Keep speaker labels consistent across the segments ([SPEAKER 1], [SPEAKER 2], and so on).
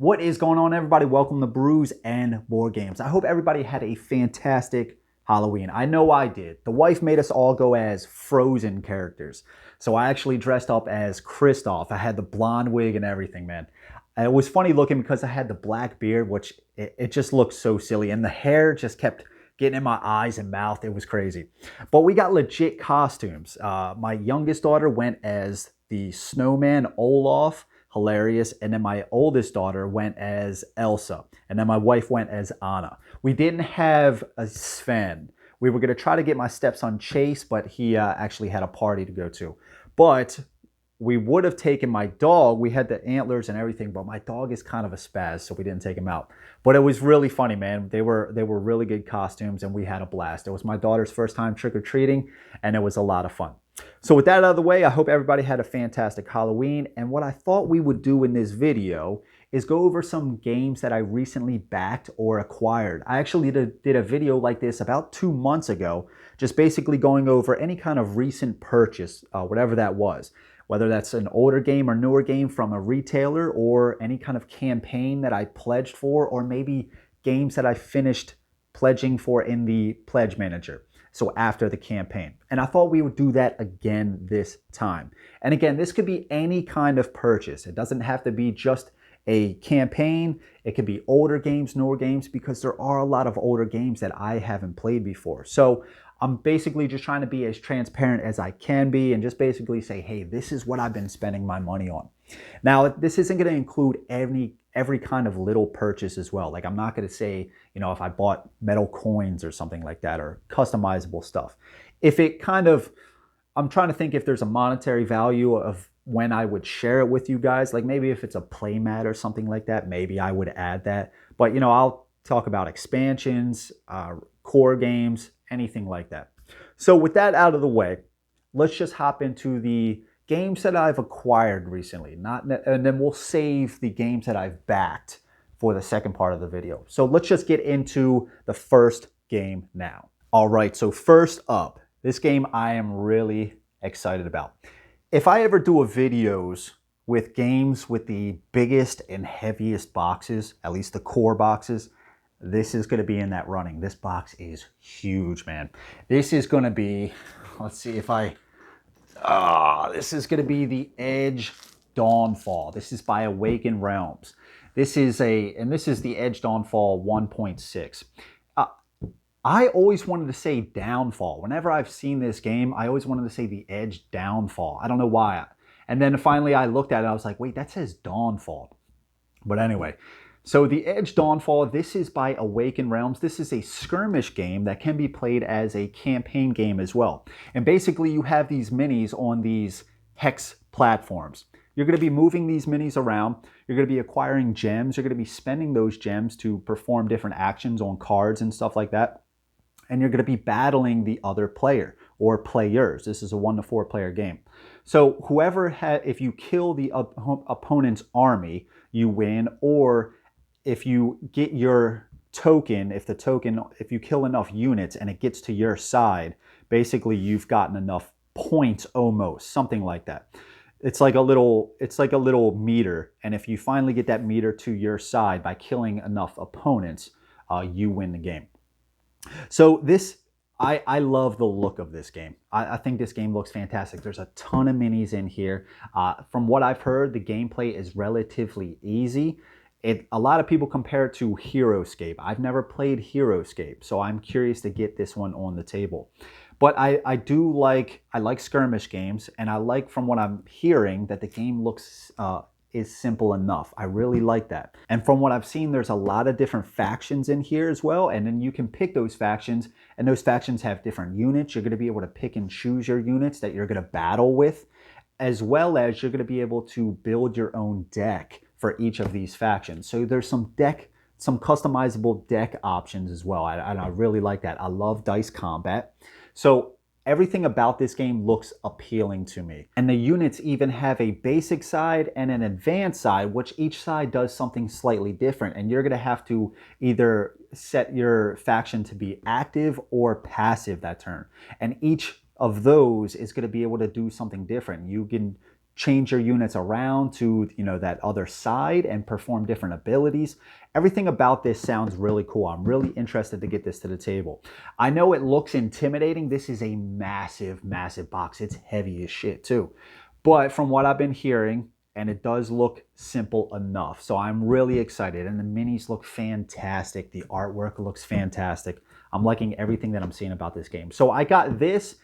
[SPEAKER 1] What is going on, everybody? Welcome to Brews and Board Games. I hope everybody had a fantastic Halloween. I know I did. The wife made us all go as Frozen characters. So I actually dressed up as Kristoff. I had the blonde wig and everything, man. And it was funny looking because I had the black beard, which it just looked so silly. And the hair just kept getting in my eyes and mouth. It was crazy. But we got legit costumes. My youngest daughter went as the snowman Olaf. Hilarious. And then my oldest daughter went as Elsa. And then my wife went as Anna. We didn't have a Sven. We were going to try to get my stepson Chase, but he actually had a party to go to. But we would have taken my dog. We had the antlers and everything, but my dog is kind of a spaz, so we didn't take him out. But it was really funny, man. They were really good costumes, and we had a blast. It was my daughter's first time trick-or-treating, and it was a lot of fun. So with that out of the way, I hope everybody had a fantastic Halloween. And what I thought we would do in this video is go over some games that I recently backed or acquired. I actually did a video like this about 2 months ago, just basically going over any kind of recent purchase, whatever that was. Whether that's an older game or newer game from a retailer, or any kind of campaign that I pledged for, or maybe games that I finished pledging for in the Pledge Manager. So after the campaign. And I thought we would do that again this time. And again, this could be any kind of purchase. It doesn't have to be just a campaign. It could be older games, newer games, because there are a lot of older games that I haven't played before. So I'm basically just trying to be as transparent as I can be and just basically say, hey, this is what I've been spending my money on. Now, this isn't going to include every kind of little purchase as well. Like, I'm not going to say, if I bought metal coins or something like that, or customizable stuff. If it kind of, I'm trying to think if there's a monetary value of when I would share it with you guys. Like maybe if it's a playmat or something like that, maybe I would add that. But, I'll talk about expansions, core games, anything like that. So with that out of the way, let's just hop into the games that I've acquired recently, and then we'll save the games that I've backed for the second part of the video. So let's just get into the first game now. All right, so first up, this game I am really excited about. If I ever do a videos with games with the biggest and heaviest boxes, at least the core boxes, this is going to be in that running. This box is huge, man. This is going to be, let's see if this is going to be the Edge Dawnfall. This is by Awakened Realms. This is the Edge Dawnfall 1.6. I always wanted to say Downfall. Whenever I've seen this game, I always wanted to say the Edge Downfall. I don't know why. And then finally I looked at it, I was like, wait, that says Dawnfall. But anyway, so the Edge Dawnfall, this is by Awakened Realms. This is a skirmish game that can be played as a campaign game as well. And basically you have these minis on these hex platforms. You're going to be moving these minis around. You're going to be acquiring gems. You're going to be spending those gems to perform different actions on cards and stuff like that. And you're going to be battling the other player or players. This is a 1 to 4 player game. So if you kill the opponent's army, you win, or if you get your token, if you kill enough units and it gets to your side, basically you've gotten enough points almost, something like that. It's like a little meter, and if you finally get that meter to your side by killing enough opponents, you win the game. So I love the look of this game. I think this game looks fantastic. There's a ton of minis in here. From what I've heard, the gameplay is relatively easy. A lot of people compare it to HeroScape. I've never played HeroScape, so I'm curious to get this one on the table. But I like skirmish games, and I like, from what I'm hearing, that the game is simple enough. I really like that. And from what I've seen, there's a lot of different factions in here as well, and then you can pick those factions, and those factions have different units. You're going to be able to pick and choose your units that you're going to battle with, as well as you're going to be able to build your own deck for each of these factions. So there's some customizable deck options as well. And I really like that. I love dice combat. So everything about this game looks appealing to me. And the units even have a basic side and an advanced side, which each side does something slightly different. And you're going to have to either set your faction to be active or passive that turn. And each of those is going to be able to do something different. You can change your units around to, that other side and perform different abilities. Everything about this sounds really cool. I'm really interested to get this to the table. I know it looks intimidating. This is a massive, massive box. It's heavy as shit too. But from what I've been hearing, and it does look simple enough. So I'm really excited. And the minis look fantastic. The artwork looks fantastic. I'm liking everything that I'm seeing about this game. So I got this.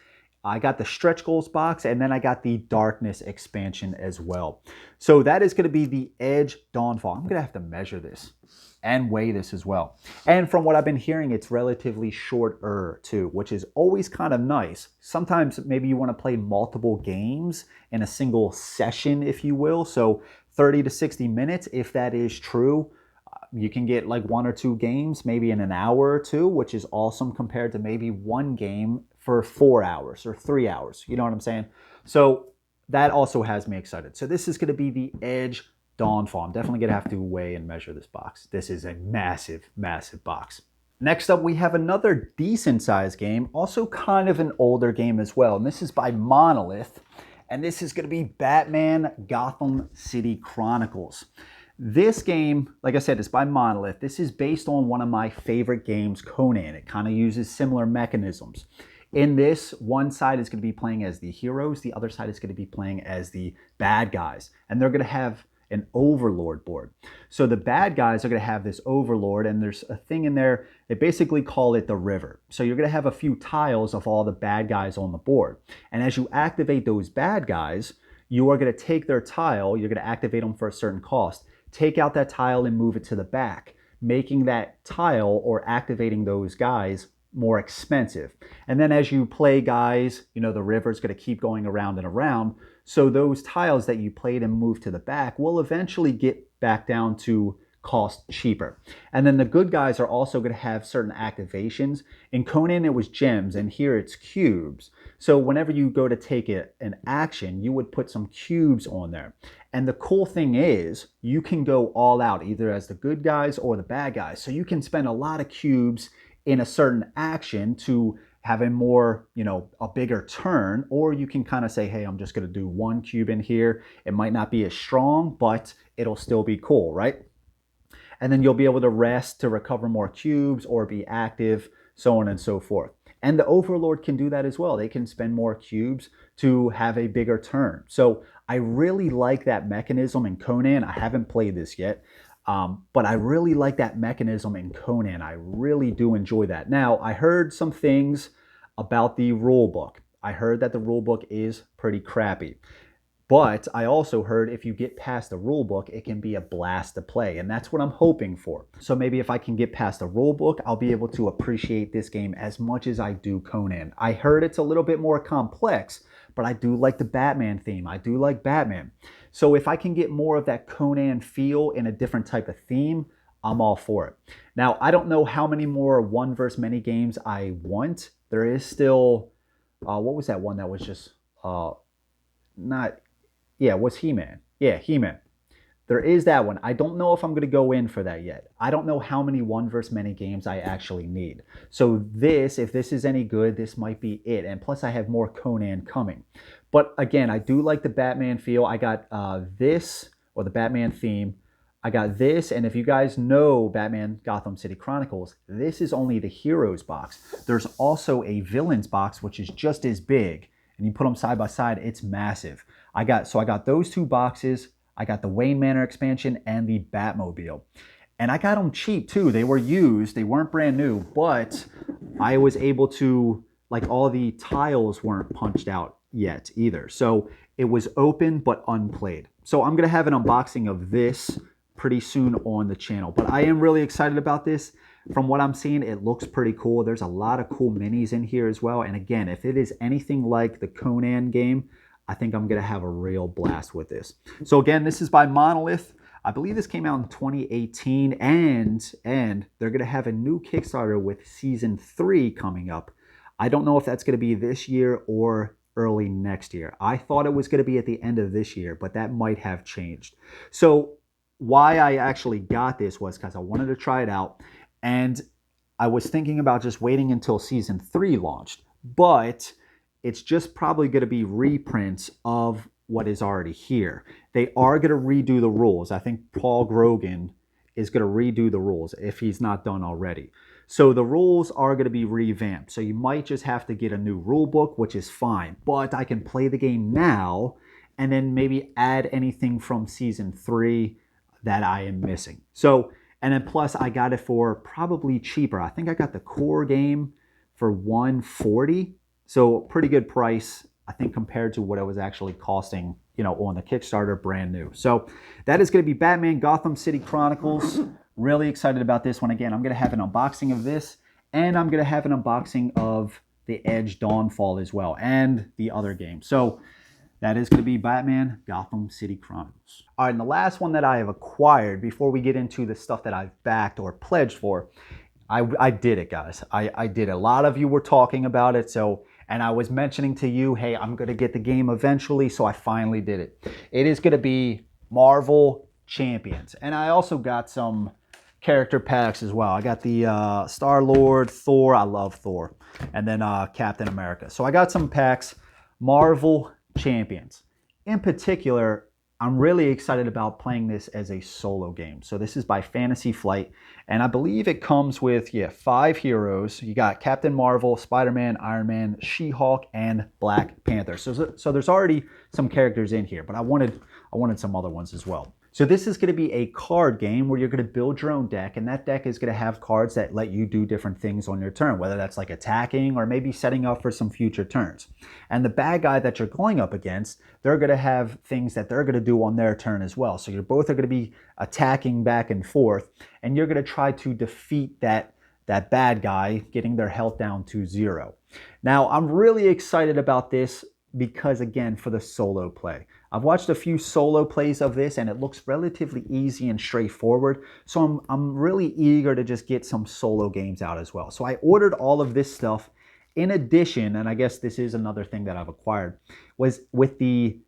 [SPEAKER 1] I got the stretch goals box, and then I got the darkness expansion as well. So that is going to be the Edge Dawnfall. I'm going to have to measure this and weigh this as well. And from what I've been hearing, it's relatively shorter too, which is always kind of nice. Sometimes maybe you want to play multiple games in a single session, if you will. So 30 to 60 minutes, if that is true. You can get like 1 or 2 games, maybe in an hour or 2, which is awesome compared to maybe 1 game for 4 hours or 3 hours. You know what I'm saying? So that also has me excited. So this is going to be the Edge Dawnfall. I'm definitely going to have to weigh and measure this box. This is a massive, massive box. Next up, we have another decent sized game, also kind of an older game as well. And this is by Monolith. And this is going to be Batman Gotham City Chronicles. This game, like I said, is by Monolith. This is based on one of my favorite games, Conan. It kind of uses similar mechanisms. In this, one side is going to be playing as the heroes. The other side is going to be playing as the bad guys. And they're going to have an overlord board. So the bad guys are going to have this overlord, and there's a thing in there. They basically call it the river. So you're going to have a few tiles of all the bad guys on the board. And as you activate those bad guys, you are going to take their tile. You're going to activate them for a certain cost. Take out that tile and move it to the back, making that tile or activating those guys more expensive. And then as you play guys, the river's going to keep going around and around. So those tiles that you played and moved to the back will eventually get back down to cost cheaper. And then the good guys are also going to have certain activations. In Conan, it was gems, and here it's cubes. So whenever you go to take an action, you would put some cubes on there. And the cool thing is you can go all out, either as the good guys or the bad guys. So you can spend a lot of cubes in a certain action to have a more, a bigger turn, or you can kind of say, hey, I'm just going to do 1 cube in here. It might not be as strong, but it'll still be cool, right? And then you'll be able to rest to recover more cubes or be active, so on and so forth. And the Overlord can do that as well. They can spend more cubes to have a bigger turn. So I really like that mechanism in Conan. I haven't played this yet, but I really like that mechanism in Conan. I really do enjoy that. Now, I heard some things about the rule book. I heard that the rule book is pretty crappy. But I also heard if you get past the rule book, it can be a blast to play. And that's what I'm hoping for. So maybe if I can get past the rule book, I'll be able to appreciate this game as much as I do Conan. I heard it's a little bit more complex, but I do like the Batman theme. I do like Batman. So if I can get more of that Conan feel in a different type of theme, I'm all for it. Now, I don't know how many more one versus many games I want. There is still, what was that one that was just was He-Man. Yeah, He-Man. There is that one. I don't know if I'm going to go in for that yet. I don't know how many one versus many games I actually need. So if this is any good, this might be it. And plus I have more Conan coming. But again, I do like the Batman feel. I got this, or the Batman theme. I got this, and if you guys know Batman Gotham City Chronicles, this is only the Heroes box. There's also a Villains box, which is just as big. And you put them side by side, it's massive. I got those 2 boxes. I got the Wayne Manor expansion and the Batmobile. And I got them cheap too. They were used. They weren't brand new, but I was able to, all the tiles weren't punched out yet either. So it was open but unplayed. So I'm going to have an unboxing of this pretty soon on the channel. But I am really excited about this. From what I'm seeing, it looks pretty cool. There's a lot of cool minis in here as well. And again, if it is anything like the Conan game, I think I'm going to have a real blast with this. So again, this is by Monolith. I believe this came out in 2018, and they're going to have a new Kickstarter with Season 3 coming up. I don't know if that's going to be this year or early next year. I thought it was going to be at the end of this year, but that might have changed. So why I actually got this was because I wanted to try it out, and I was thinking about just waiting until Season 3 launched, but it's just probably going to be reprints of what is already here. They are going to redo the rules. I think Paul Grogan is going to redo the rules if he's not done already. So the rules are going to be revamped. So you might just have to get a new rule book, which is fine. But I can play the game now and then maybe add anything from season 3 that I am missing. So, and then plus I got it for probably cheaper. I think I got the core game for $140. So pretty good price, I think, compared to what it was actually costing, you know, on the Kickstarter brand new. So that is going to be Batman Gotham City Chronicles. Really excited about this one. Again, I'm going to have an unboxing of this, and I'm going to have an unboxing of the Edge Dawnfall as well, and the other game. So that is going to be Batman Gotham City Chronicles. All right, and the last one that I have acquired before we get into the stuff that I've backed or pledged for, I did it, guys. I did it. A lot of you were talking about it, and I was mentioning to you, hey, I'm going to get the game eventually, so I finally did it. It is going to be Marvel Champions. And I also got some character packs as well. I got the Star-Lord, Thor, I love Thor, and then Captain America. So I got some packs, Marvel Champions. In particular, I'm really excited about playing this as a solo game. So this is by Fantasy Flight, and I believe it comes with 5 heroes. You got Captain Marvel, Spider-Man, Iron Man, She-Hulk, and Black Panther. So there's already some characters in here, but I wanted some other ones as well. So this is going to be a card game where you're going to build your own deck, and that deck is going to have cards that let you do different things on your turn, whether that's like attacking or maybe setting up for some future turns. And the bad guy that you're going up against, they're going to have things that they're going to do on their turn as well. So you're both are going to be attacking back and forth, and you're going to try to defeat that bad guy, getting their health down to 0. Now, I'm really excited about this because, again, for the solo play. I've watched a few solo plays of this, and it looks relatively easy and straightforward. So I'm really eager to just get some solo games out as well. So I ordered all of this stuff. In addition, and I guess this is another thing that I've acquired, was with the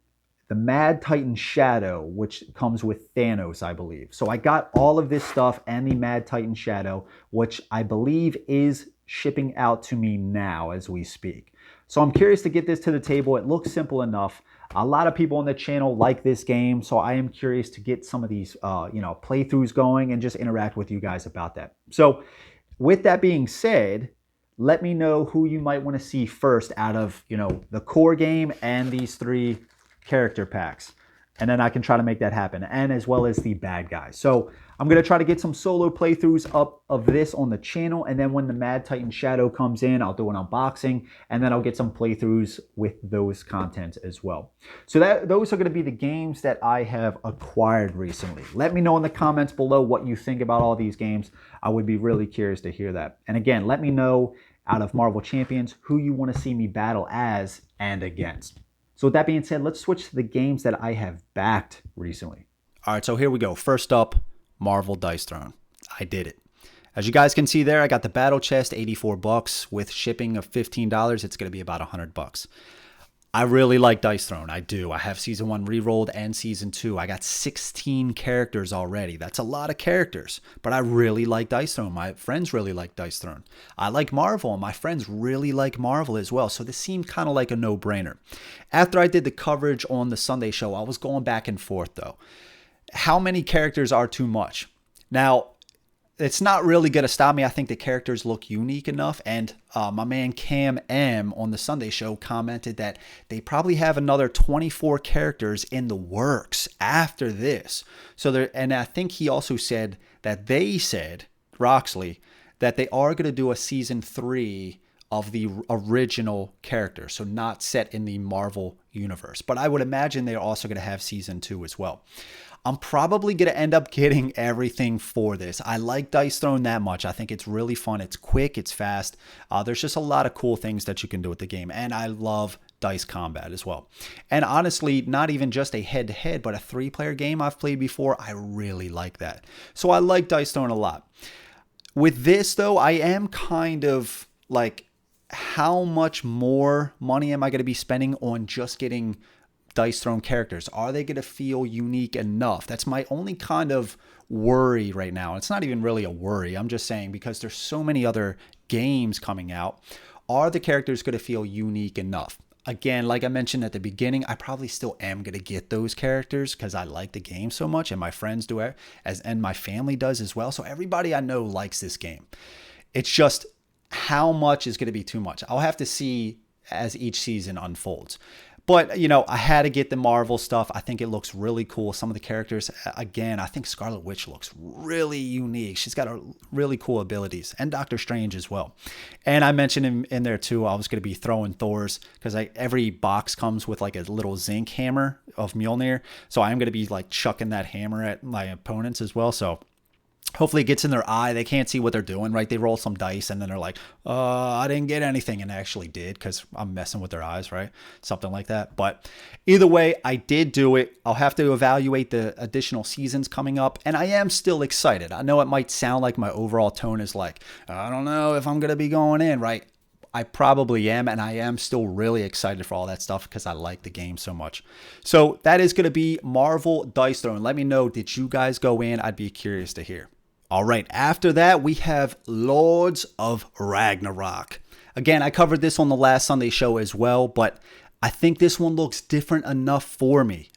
[SPEAKER 1] Mad Titan Shadow, which comes with Thanos, I believe. So I got all of this stuff and the Mad Titan Shadow, which I believe is shipping out to me now as we speak. So I'm curious to get this to the table. It looks simple enough. A lot of people on the channel like this game, so I am curious to get some of these playthroughs going and just interact with you guys about that. So with that being said, let me know who you might want to see first out of, the core game and these 3 character packs. And then I can try to make that happen, and as well as the bad guys. So I'm going to try to get some solo playthroughs up of this on the channel, and then when the Mad Titan Shadow comes in, I'll do an unboxing, and then I'll get some playthroughs with those contents as well. So those are going to be the games that I have acquired recently. Let me know in the comments below what you think about all these games. I would be really curious to hear that. And again, let me know out of Marvel Champions who you want to see me battle as and against. So with that being said, let's switch to the games that I have backed recently. All right, so here we go. First up, Marvel Dice Throne. I did it. As you guys can see there, I got the battle chest, $84 with shipping of $15. It's going to be about $100. I really like Dice Throne. I do. I have season 1 re-rolled and season 2. I got 16 characters already. That's a lot of characters, but I really like Dice Throne. My friends really like Dice Throne. I like Marvel, and my friends really like Marvel as well, so this seemed kind of like a no-brainer. After I did the coverage on the Sunday show, I was going back and forth, though. How many characters are too much? Now, it's not really going to stop me. I think the characters look unique enough. And my man Cam M on the Sunday show commented that they probably have another 24 characters in the works after this. And I think he also said that Roxley, that they are going to do a season 3 of the original character. So not set in the Marvel universe. But I would imagine they're also going to have season 2 as well. I'm probably going to end up getting everything for this. I like Dice Throne that much. I think it's really fun. It's quick. It's fast. There's just a lot of cool things that you can do with the game. And I love dice combat as well. And honestly, not even just a head-to-head, but a 3-player game I've played before. I really like that. So I like Dice Throne a lot. With this, though, I am kind of like, how much more money am I going to be spending on just getting Dice Throne characters? Are they going to feel unique enough? That's my only kind of worry right now. It's not even really a worry. I'm just saying, because there's so many other games coming out, are the characters going to feel unique enough? again, like I mentioned at the beginning, I probably still am going to get those characters because I like the game so much, and my friends do it, and my family does as well. So everybody I know likes this game. It's just how much is going to be too much. I'll have to see as each season unfolds. But, you know, I had to get the Marvel stuff. I think it looks really cool. Some of the characters, again, I think Scarlet Witch looks really unique. She's got really cool abilities, and Doctor Strange as well. And I mentioned in there too, I was going to be throwing Thor's, because every box comes with like a little zinc hammer of Mjolnir. So I'm going to be like chucking that hammer at my opponents as well. So hopefully it gets in their eye. They can't see what they're doing, right? They roll some dice and then they're like, I didn't get anything. And I actually did, because I'm messing with their eyes, right? Something like that. But either way, I did do it. I'll have to evaluate the additional seasons coming up. And I am still excited. I know it might sound like my overall tone is like, I don't know if I'm going to be going in, right? I probably am, and I am still really excited for all that stuff because I like the game so much. So that is going to be Marvel Dice Throne. Let me know, did you guys go in? I'd be curious to hear. All right, after that, we have Lords of Ragnarok. Again, I covered this on the last Sunday show as well, but I think this one looks different enough for me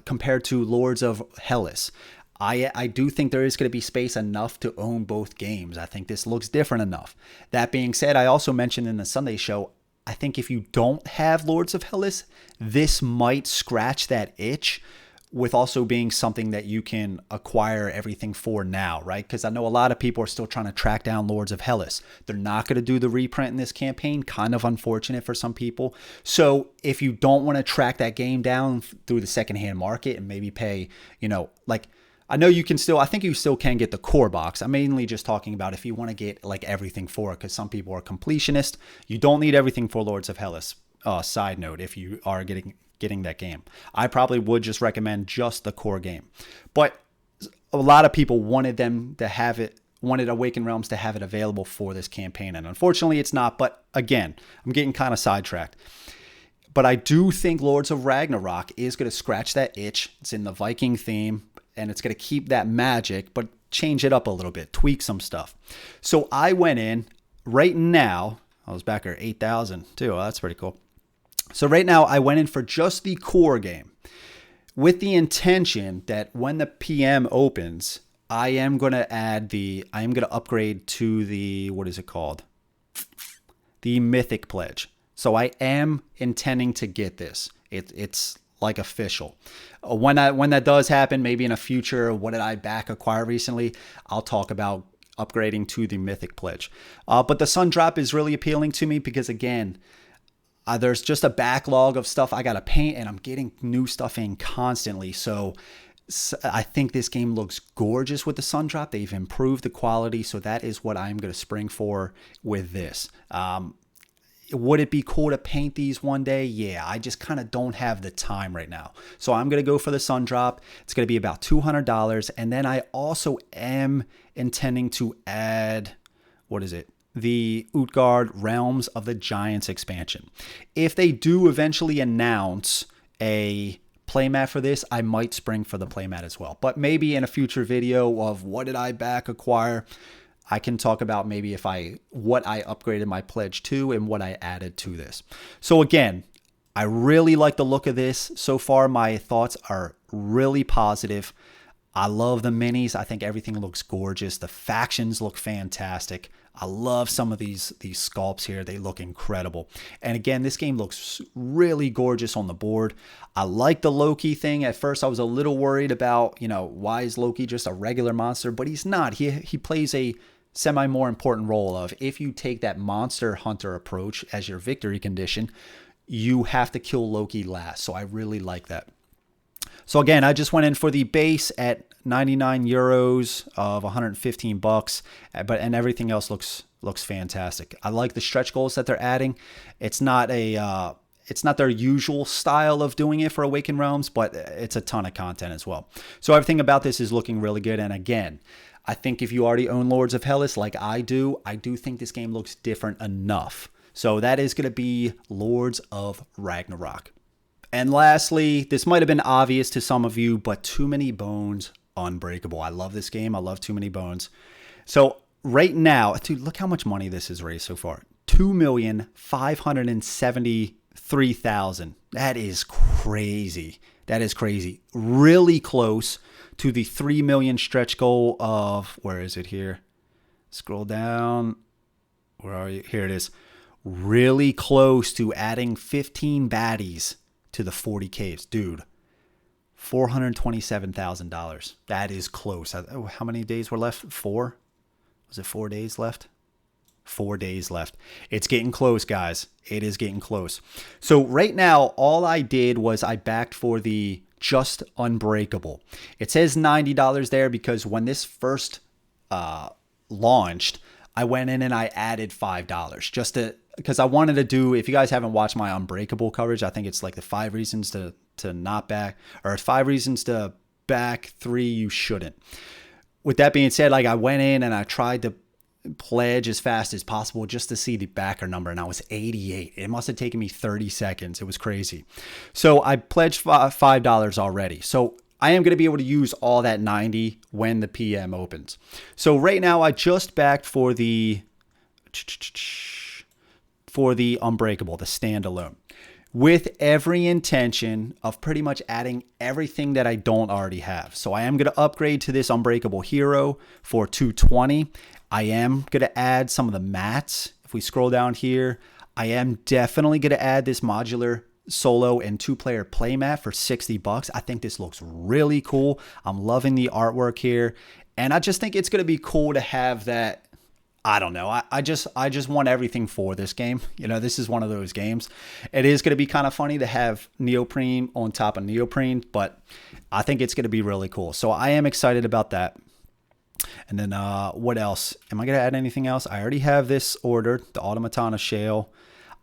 [SPEAKER 1] compared to Lords of Hellas. I do think there is going to be space enough to own both games. I think this looks different enough. That being said, I also mentioned in the Sunday show, I think if you don't have Lords of Hellas, this might scratch that itch, with also being something that you can acquire everything for now, right? Because I know a lot of people are still trying to track down Lords of Hellas. They're not going to do the reprint in this campaign. Kind of unfortunate for some people. So if you don't want to track that game down through the secondhand market and maybe pay, you know, like, I know you can still, I think you still can get the core box. I'm mainly just talking about if you want to get like everything for it, because some people are completionist. You don't need everything for Lords of Hellas. Side note, if you are getting that game, I probably would just recommend just the core game. But a lot of people wanted them to have it, wanted Awakened Realms to have it available for this campaign, and unfortunately it's not. But again, I'm getting kind of sidetracked. But I do think Lords of Ragnarok is going to scratch that itch. It's in the Viking theme, and it's going to keep that magic, but change it up a little bit, tweak some stuff. So I went in right now. I was back at 8,000 too. Oh, that's pretty cool. So right now I went in for just the core game with the intention that when the PM opens, I am going to upgrade to the, what is it called? The Mythic Pledge. So I am intending to get this. It's like official. When that does happen, maybe in a future, what did I back acquire recently? I'll talk about upgrading to the Mythic Pledge. But the Sun Drop is really appealing to me because, again, there's just a backlog of stuff I got to paint, and I'm getting new stuff in constantly. So I think this game looks gorgeous with the Sun Drop. They've improved the quality, so that is what I'm going to spring for with this. Would it be cool to paint these one day? Yeah, I just kind of don't have the time right now. So I'm going to go for the Sun Drop. It's going to be about $200. And then I also am intending to add, what is it? The Utgard Realms of the Giants expansion. If they do eventually announce a playmat for this, I might spring for the playmat as well. But maybe in a future video of what did I back acquire, I can talk about maybe what I upgraded my pledge to and what I added to this. So again, I really like the look of this. So far, my thoughts are really positive. I love the minis. I think everything looks gorgeous. The factions look fantastic. I love some of these sculpts here. They look incredible. And again, this game looks really gorgeous on the board. I like the Loki thing. At first, I was a little worried about, why is Loki just a regular monster? But he's not. He plays a semi more important role of, if you take that monster hunter approach as your victory condition, you have to kill Loki last. So I really like that. So again, I just went in for the base at 99 euros of 115 bucks, and everything else looks fantastic. I like the stretch goals that they're adding. It's not their usual style of doing it for Awakened Realms, but it's a ton of content as well. So everything about this is looking really good. And again, I think if you already own Lords of Hellas like I do think this game looks different enough. So that is going to be Lords of Ragnarok. And lastly, this might have been obvious to some of you, but Too Many Bones Unbreakable. I love this game. I love Too Many Bones. So right now, dude, look how much money this has raised so far. 3,000. That is crazy. That is crazy. Really close to the 3 million stretch goal of, where is it here? Scroll down. Where are you? Here it is. Really close to adding 15 baddies to the 40 caves. Dude, $427,000. That is close. How many days were left? 4? Was it 4 days left? 4 days left. It's getting close, guys. It is getting close. So right now, all I did was I backed for the Just Unbreakable. It says $90 there because when this first launched, I went in and I added $5 just to, because I wanted to do, if you guys haven't watched my Unbreakable coverage, I think it's like the 5 reasons to not back, or 5 reasons to back, 3 you shouldn't. With that being said, like I went in and I tried to pledge as fast as possible just to see the backer number, and I was 88. It must have taken me 30 seconds. It was crazy. So I pledged $5 already. So I am going to be able to use all that 90 when the PM opens. So right now I just backed for the Unbreakable, the standalone, with every intention of pretty much adding everything that I don't already have. So I am going to upgrade to this Unbreakable Hero for 220. I am going to add some of the mats. If we scroll down here, I am definitely going to add this modular solo and 2-player playmat for $60. I think this looks really cool. I'm loving the artwork here, and I just think it's going to be cool to have that. I don't know. I just want everything for this game. You know, this is one of those games. It is going to be kind of funny to have neoprene on top of neoprene, but I think it's going to be really cool. So I am excited about that. And then what else? Am I going to add anything else? I already have this ordered, the Automatana Shale.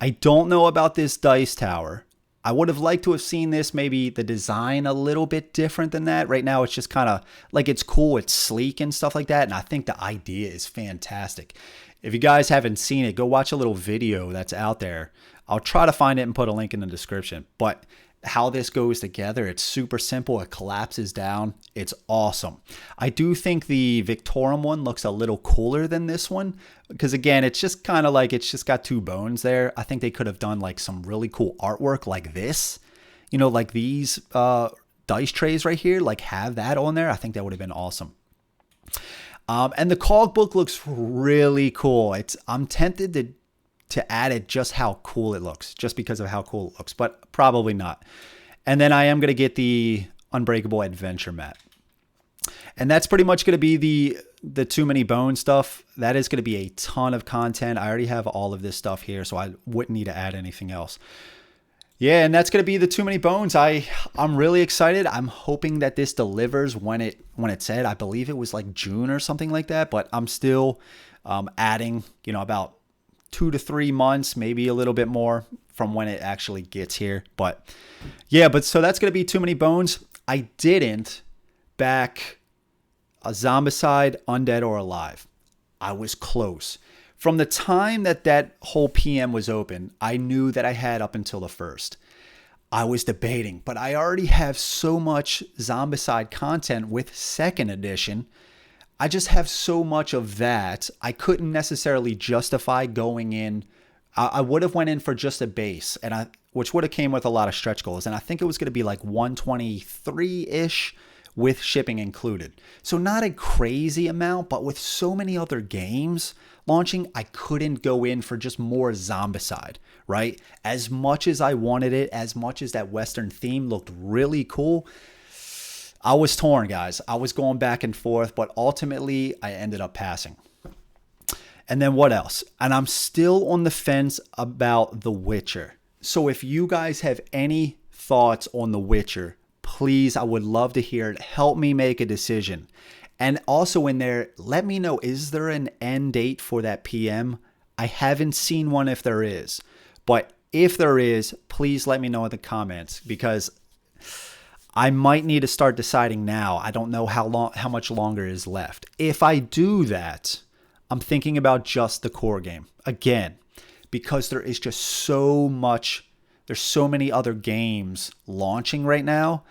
[SPEAKER 1] I don't know about this Dice Tower. I would have liked to have seen this, maybe the design a little bit different than that. Right now, it's just kind of like, it's cool, it's sleek and stuff like that. And I think the idea is fantastic. If you guys haven't seen it, go watch a little video that's out there. I'll try to find it and put a link in the description. But how this goes together, it's super simple. It collapses down. It's awesome. I do think the Victorum one looks a little cooler than this one because, again, it's just kind of like, it's just got 2 bones there. I think they could have done like some really cool artwork like this, you know, like these dice trays right here, like have that on there. I think that would have been awesome. And the cog book looks really cool. I'm tempted to add it just how cool it looks, just because of how cool it looks, but probably not. And then I am going to get the Unbreakable Adventure Mat. And that's pretty much going to be the Too Many Bones stuff. That is going to be a ton of content. I already have all of this stuff here, so I wouldn't need to add anything else. Yeah, and that's going to be the Too Many Bones. I'm really excited. I'm hoping that this delivers when it said, I believe it was like June or something like that, but I'm still adding, you know, about 2 to 3 months, maybe a little bit more from when it actually gets here. But yeah, so that's going to be Too Many Bones. I didn't back a Zombicide, Undead, or Alive. I was close. From the time that whole PM was open, I knew that I had up until the 1st. I was debating, but I already have so much Zombicide content with 2nd edition. I just have so much of that. I couldn't necessarily justify going in. I would have went in for just a base, which would have came with a lot of stretch goals. And I think it was going to be like 123-ish with shipping included. So not a crazy amount, but with so many other games launching, I couldn't go in for just more Zombicide, right? As much as I wanted it, as much as that Western theme looked really cool, I was torn, guys. I was going back and forth, but ultimately I ended up passing. And then what else? And I'm still on the fence about The Witcher. So if you guys have any thoughts on The Witcher, please, I would love to hear it. Help me make a decision. And also in there, let me know, is there an end date for that PM? I haven't seen one if there is. But if there is, please let me know in the comments, because I might need to start deciding now. I don't know how much longer is left. If I do that, I'm thinking about just the core game. Again, because there is just so much, there's so many other games launching right now.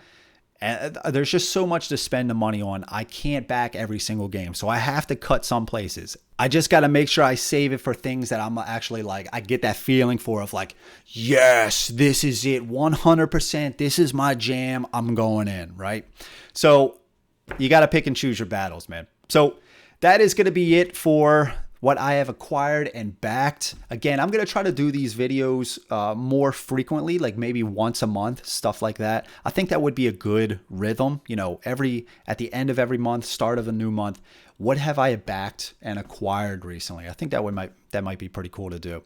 [SPEAKER 1] And there's just so much to spend the money on. I can't back every single game. So I have to cut some places. I just got to make sure I save it for things that I'm actually like, I get that feeling for of like, yes, this is it. 100%. This is my jam. I'm going in, right? So you got to pick and choose your battles, man. So that is going to be it for what I have acquired and backed. Again, I'm going to try to do these videos more frequently, like maybe once a month, stuff like that. I think that would be a good rhythm. You know, at the end of every month, start of a new month, what have I backed and acquired recently? I think that might be pretty cool to do.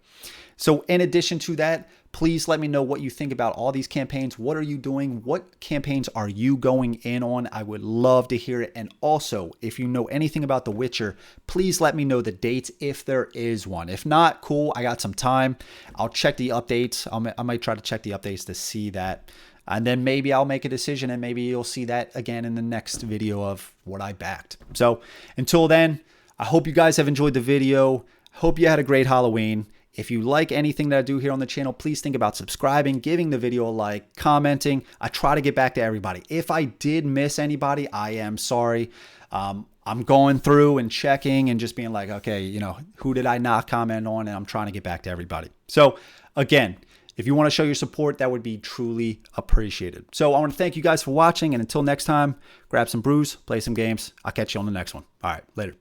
[SPEAKER 1] So in addition to that, please let me know what you think about all these campaigns. What are you doing? What campaigns are you going in on? I would love to hear it. And also, if you know anything about The Witcher, please let me know the dates if there is one. If not, cool, I got some time. I'll check the updates. I might try to check the updates to see that. And then maybe I'll make a decision, and maybe you'll see that again in the next video of what I backed. So until then, I hope you guys have enjoyed the video. Hope you had a great Halloween. If you like anything that I do here on the channel, please think about subscribing, giving the video a like, commenting. I try to get back to everybody. If I did miss anybody, I am sorry. I'm going through and checking and just being like, okay, you know, who did I not comment on? And I'm trying to get back to everybody. So again, if you want to show your support, that would be truly appreciated. So I want to thank you guys for watching. And until next time, grab some brews, play some games. I'll catch you on the next one. All right, later.